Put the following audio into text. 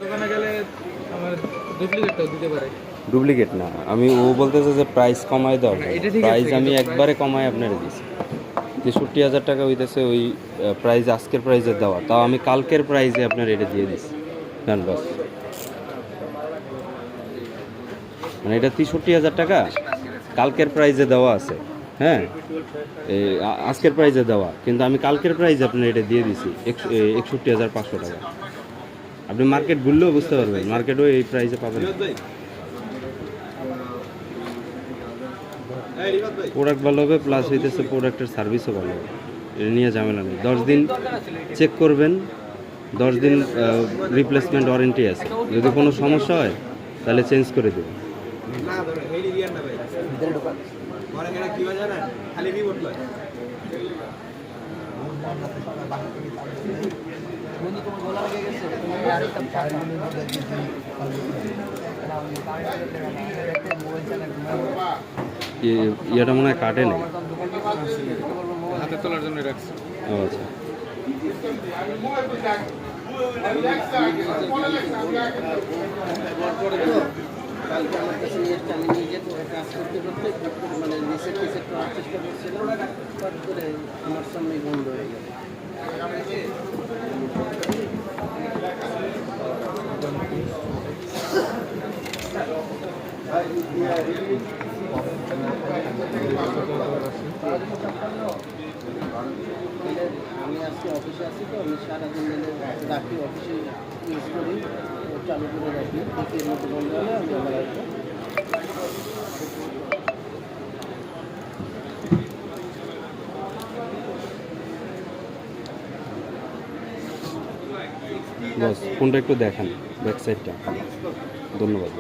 দোকানে গেলে আমার ডুপ্লিকেটটাও দিতে পারে। ডুপ্লিকেট না, আমি ও বলতেছে যে প্রাইস কমায় দাও। এটা ঠিক আছে, প্রাইস আমি কিন্তু একবারে কমায় আপনার দিয়েছি। 63,000 টাকা হইতেছে ওই প্রাইস, আজকের প্রাইসে দেওয়া, তাও আমি কালকের প্রাইসে আপনার এটা দিয়ে দিচ্ছি। জান বাস, মানে এটা 63,000 টাকা কালকের প্রাইসে দেওয়া আছে। হ্যাঁ, আজকের প্রাইসে দেওয়া, কিন্তু আমি কালকের প্রাইসে আপনার এটা দিয়ে দিছি 61,500 টাকা। আপনি মার্কেট ঘুরলেও বুঝতে পারবেন, মার্কেটও এই প্রাইসে পাবেন। প্রোডাক্ট ভালো হবে, প্লাস হইতেছে প্রোডাক্টের সার্ভিসও ভালো হবে, এটা নিয়ে ঝামেলা নেই। 10 দিন চেক করবেন, 10 দিন রিপ্লেসমেন্ট ওয়ারেন্টি আছে। যদি কোনো সমস্যা হয় তাহলে চেঞ্জ করে দেবেন। ইয়েটা মনে হয় কাটে নেই, হাতে তোলার জন্য রাখছি। ও আচ্ছা। কালকে আমার কাছে নেটটা আমি নিজে কাজ করতে করতে মানে নিচে নিচে করার চেষ্টা করছিলাম, হঠাৎ করে আমার সামনে বন্ধ হয়ে গেল। আমি আজকে অফিসে আছি, তো আমি সারাদিন মিলে রাখি, অফিসে ইউজ করি, চালু করে রাখি। এর মধ্যে বন্ধ হলে আমি আবার আসবো। বস, ফোনটা একটু দেখান, ব্যাক সাইডটা। ধন্যবাদ।